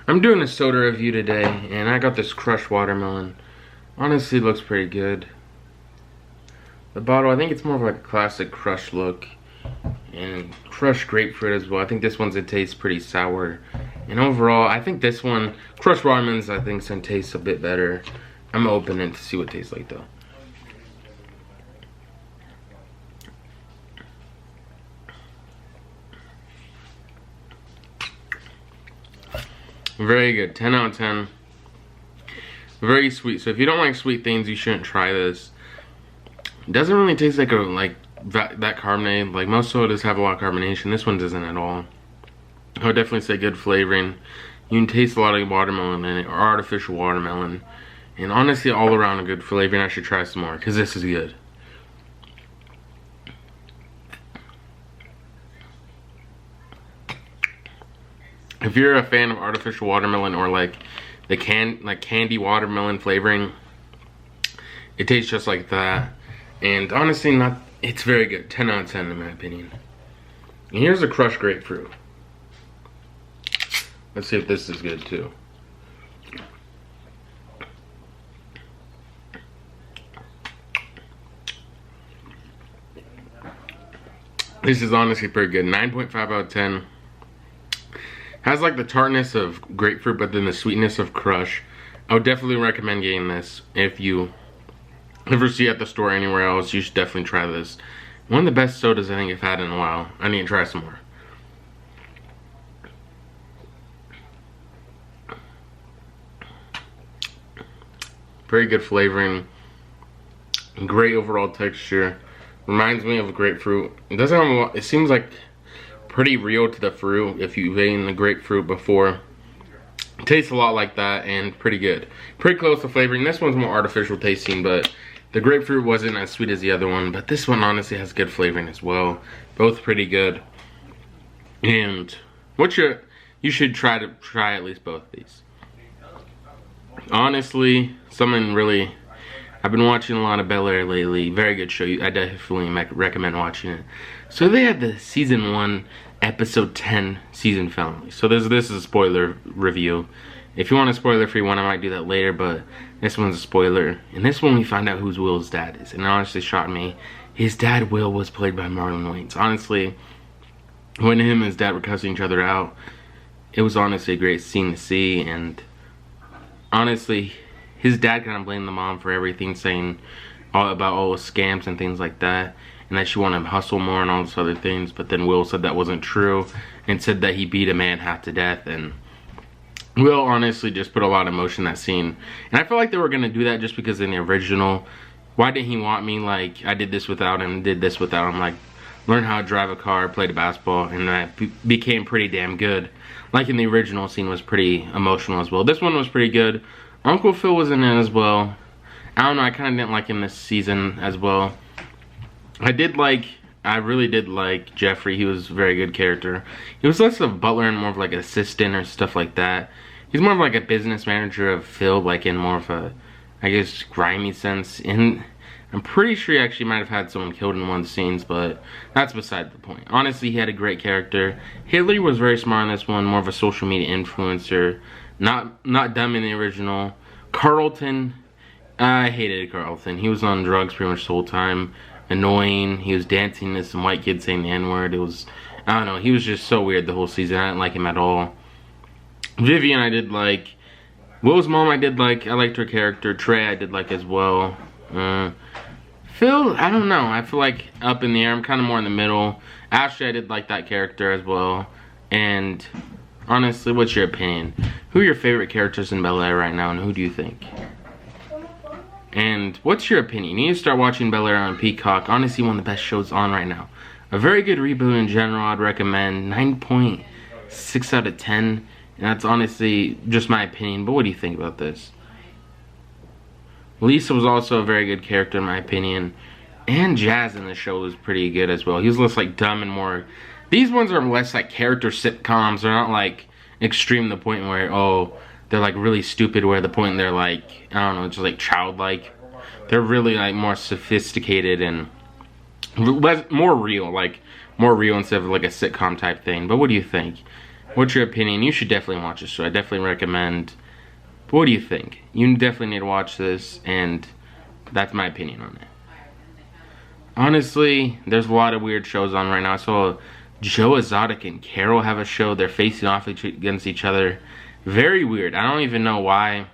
I'm doing a soda review today, and I got this crushed watermelon. Honestly, it looks pretty good. The bottle, I think it's more of like a classic crush look. And crushed grapefruit as well. I think this one's gonna taste pretty sour. And overall, I think this one, crushed watermelons, I think, gonna taste a bit better. I'm gonna open it to see what it tastes like though. Very good, 10 out of 10. Very sweet. So if you don't like sweet things, you shouldn't try this. It doesn't really taste like that carbonated. Like most sodas have a lot of carbonation. This one doesn't at all. I would definitely say good flavoring. You can taste a lot of watermelon in it, or artificial watermelon. And honestly, all around a good flavoring. I should try some more because this is good. If you're a fan of artificial watermelon or like the candy watermelon flavoring, it tastes just like that. And honestly, it's very good. 10 out of 10 in my opinion. And here's a crushed grapefruit. Let's see if this is good too. This is honestly pretty good. 9.5 out of 10. Has like the tartness of grapefruit, but then the sweetness of crush. I would definitely recommend getting this. If you ever see it at the store anywhere else, you should definitely try this. One of the best sodas I think I've had in a while. I need to try some more. Very good flavoring. Great overall texture. Reminds me of grapefruit. It doesn't have a lot, it seems like pretty real to the fruit if you've eaten the grapefruit before. It tastes a lot like that and pretty good. Pretty close to flavoring. This one's more artificial tasting, but the grapefruit wasn't as sweet as the other one. But this one honestly has good flavoring as well. Both pretty good. And you should try at least both of these. Honestly, I've been watching a lot of Bel Air lately. Very good show. I definitely recommend watching it. So they had the season 1, episode 10 season finale. So this is a spoiler review. If you want a spoiler-free one, I might do that later, but this one's a spoiler. In this one, we find out who Will's dad is, and it honestly shocked me. His dad, Will, was played by Marlon Wayans. Honestly, when him and his dad were cussing each other out, it was honestly a great scene to see, and honestly, his dad kind of blamed the mom for everything, saying about all the scams and things like that, and that she wanted to hustle more and all those other things. But then Will said that wasn't true and said that he beat a man half to death. And Will honestly just put a lot of emotion in that scene. And I feel like they were going to do that just because in the original, why didn't he want me? Like, I did this without him, did this without him. Like, learn how to drive a car, played a basketball, and I became pretty damn good. Like in the original scene was pretty emotional as well. This one was pretty good. Uncle Phil was in it as well. I don't know, I kind of didn't like him this season as well. I really did like Jeffrey. He was a very good character. He was less of a butler and more of like an assistant or stuff like that. He's more of like a business manager of Phil, like in more of a, I guess, grimy sense. And I'm pretty sure he actually might have had someone killed in one of the scenes, but that's beside the point. Honestly, he had a great character. Haley was very smart in this one, more of a social media influencer. Not dumb in the original. Carlton, I hated Carlton. He was on drugs pretty much the whole time. Annoying. He was dancing to some white kid saying the N-word. It was, I don't know, he was just so weird the whole season. I didn't like him at all. Vivian I did like. Will's mom I did like. I liked her character. Trey I did like as well. Phil, I don't know. I feel like up in the air. I'm kind of more in the middle. Ashley I did like that character as well. And honestly, what's your opinion? Who are your favorite characters in Bel Air right now, and who do you think? And what's your opinion? You need to start watching Bel Air on Peacock. Honestly, one of the best shows on right now. A very good reboot in general. I'd recommend 9.6 out of 10. And that's honestly just my opinion. But what do you think about this? Lisa was also a very good character in my opinion. And Jazz in the show was pretty good as well. He was less like dumb and more... These ones are less like character sitcoms. They're not like extreme to the point where, oh, they're like really stupid, where the point they're like, I don't know, just like childlike. They're really like more sophisticated and more real, like more real instead of like a sitcom type thing. But what do you think? What's your opinion? You should definitely watch this show. I definitely recommend. But what do you think? You definitely need to watch this, and that's my opinion on it. Honestly, there's a lot of weird shows on right now. I saw Joe Exotic and Carol have a show. They're facing off against each other. Very weird. I don't even know why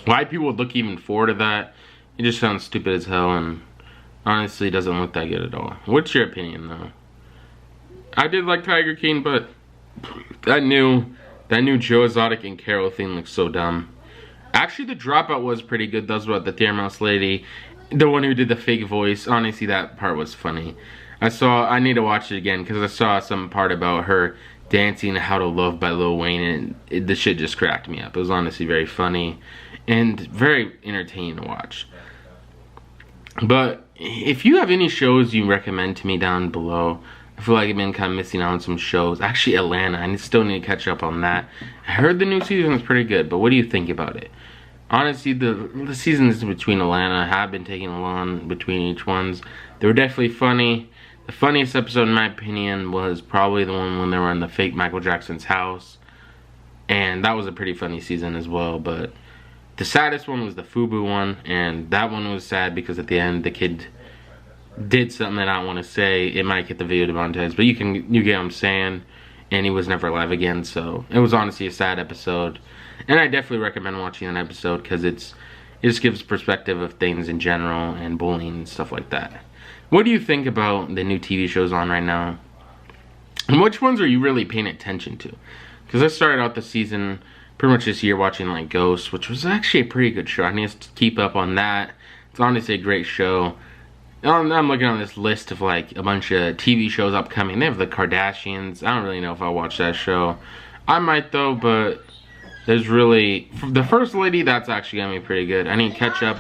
people would look even forward to that. It just sounds stupid as hell, and honestly doesn't look that good at all. What's your opinion, though? I did like Tiger King, but that new Joe Exotic and Carol thing looks so dumb. Actually, the Dropout was pretty good. That's about the Deer Mouse lady, the one who did the fake voice. Honestly, that part was funny. I need to watch it again because I saw some part about her dancing How to Love by Lil Wayne, and the shit just cracked me up. It was honestly very funny and very entertaining to watch. But if you have any shows you recommend to me down below, I feel like I've been kind of missing out on some shows. Actually, Atlanta, I still need to catch up on that. I heard the new season is pretty good, but what do you think about it? Honestly, the seasons between Atlanta have been taking long between each ones. They were definitely funny. The funniest episode, in my opinion, was probably the one when they were in the fake Michael Jackson's house. And that was a pretty funny season as well, but the saddest one was the FUBU one, and that one was sad because at the end the kid did something that I don't want to say. It might get the video demonetized, but you get what I'm saying. And he was never alive again, so it was honestly a sad episode. And I definitely recommend watching that episode because it just gives perspective of things in general and bullying and stuff like that. What do you think about the new TV shows on right now? And which ones are you really paying attention to? Because I started out the season pretty much this year watching like Ghost, which was actually a pretty good show. I need to keep up on that. It's honestly a great show. I'm looking on this list of like a bunch of TV shows upcoming. They have the Kardashians. I don't really know if I'll watch that show. I might though, but there's really the First Lady. That's actually gonna be pretty good. I need to catch up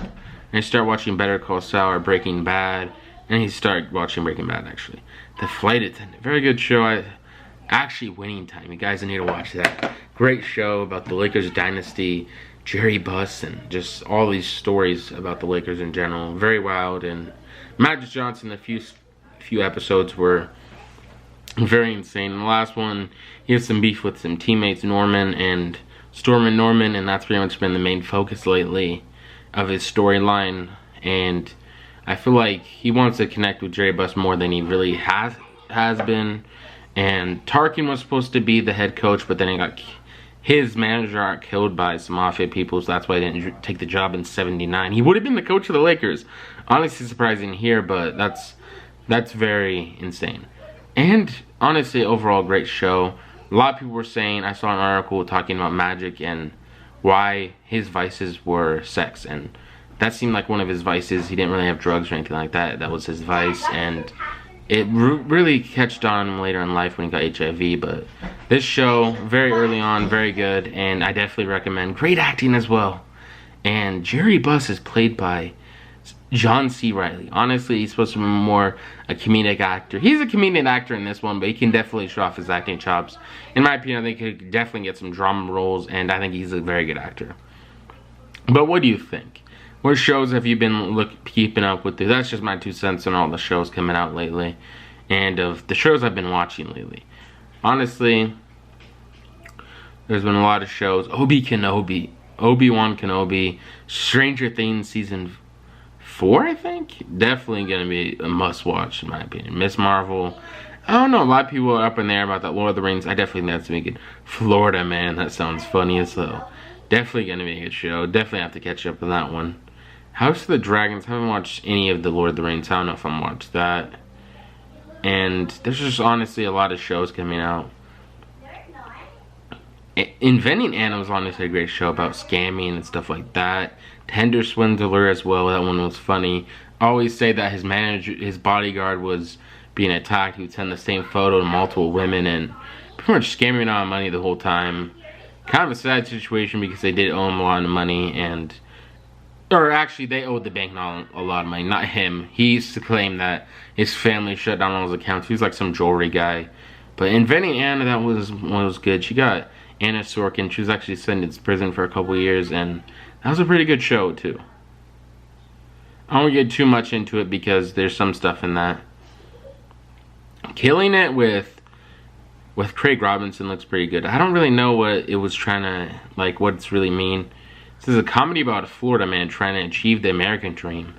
and start watching Better Call Saul or Breaking Bad. I need to start watching Breaking Bad actually. The Flight Attendant, very good show. Actually, Winning Time. You guys need to watch that. Great show about the Lakers dynasty, Jerry Buss, and just all these stories about the Lakers in general. Very wild. And Magic Johnson, the few episodes were very insane. In the last one, he has some beef with some teammates, Norman and Storm and Norman, and that's pretty much been the main focus lately of his storyline. And I feel like he wants to connect with Jerry Buss more than he really has been. And Tarkin was supposed to be the head coach, but then his manager got killed by some mafia people, so that's why he didn't take the job in '79. He would have been the coach of the Lakers. Honestly surprising here, but that's very insane. And honestly, overall great show. A lot of people were saying, I saw an article talking about Magic and why his vices were sex, and that seemed like one of his vices. He didn't really have drugs or anything like that. That was his vice, and it really catched on him later in life when he got HIV. But this show, very early on, very good, and I definitely recommend. Great acting as well. And Jerry Buss is played by John C. Reilly. Honestly, he's supposed to be more a comedic actor. He's a comedic actor in this one, but he can definitely show off his acting chops. In my opinion, I think he could definitely get some drama roles, and I think he's a very good actor. But what do you think? What shows have you been keeping up with? That's just my 2 cents on all the shows coming out lately, and of the shows I've been watching lately. Honestly, there's been a lot of shows. Obi-Wan Kenobi, Stranger Things season 4, I think. Definitely gonna be a must-watch in my opinion. Miss Marvel. I don't know. A lot of people are up in there about that Lord of the Rings. I definitely think that's gonna be good. Florida Man. That sounds funny as hell. Definitely gonna be a good show. Definitely have to catch up on that one. House of the Dragons, I haven't watched any of the Lord of the Rings. I don't know if I'm watched that. And there's just honestly a lot of shows coming out. Inventing Anna was honestly a great show about scamming and stuff like that. Tender Swindler as well, that one was funny. I always say that his bodyguard was being attacked. He would send the same photo to multiple women and pretty much scamming out money the whole time. Kind of a sad situation because they did owe him a lot of money, and or actually they owed the bank not a lot of money, not him. He used to claim that his family shut down all his accounts. He was like some jewelry guy. But Inventing Anna, that was good. She got Anna Sorkin. She was actually sentenced to prison for a couple years, and that was a pretty good show too. I won't get too much into it because there's some stuff in that. Killing It with with Craig Robinson looks pretty good. I don't really know what it was trying to, like, what it's really mean. This is a comedy about a Florida man trying to achieve the American dream.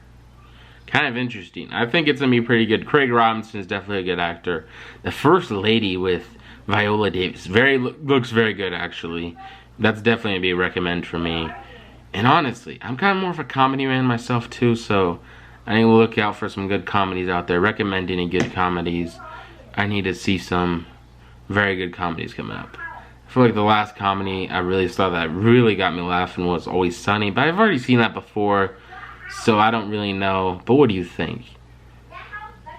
Kind of interesting. I think it's going to be pretty good. Craig Robinson is definitely a good actor. The First Lady with Viola Davis looks very good, actually. That's definitely going to be a recommend for me. And honestly, I'm kind of more of a comedy man myself, too, so I need to look out for some good comedies out there. Recommend any good comedies. I need to see some very good comedies coming up. I feel like the last comedy I really saw that really got me laughing was Always Sunny, but I've already seen that before, so I don't really know. But what do you think?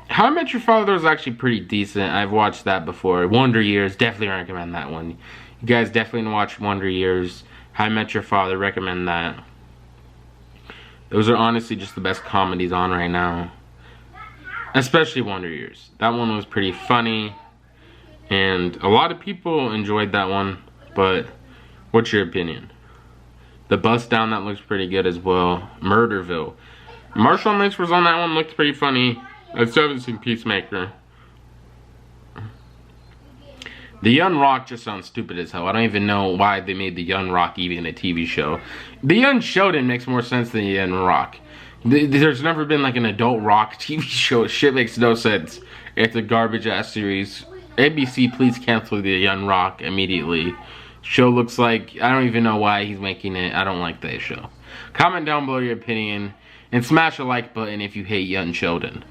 How I Met Your Father is actually pretty decent. I've watched that before. Wonder Years, definitely recommend that one. You guys definitely need to watch Wonder Years. How I Met Your Father, recommend that. Those are honestly just the best comedies on right now. Especially Wonder Years. That one was pretty funny. And a lot of people enjoyed that one, but what's your opinion? The Bust Down, that looks pretty good as well. Murderville. Marshawn Lynch was on that one, looked pretty funny. I still haven't seen Peacemaker. The Young Rock just sounds stupid as hell. I don't even know why they made The Young Rock even a TV show. The Young Sheldon makes more sense than The Young Rock. There's never been like an adult rock TV show. Shit makes no sense. It's a garbage ass series. ABC, please cancel The Young Rock immediately. Show looks like, I don't even know why he's making it. I don't like that show. Comment down below your opinion and smash a like button if you hate Young Sheldon.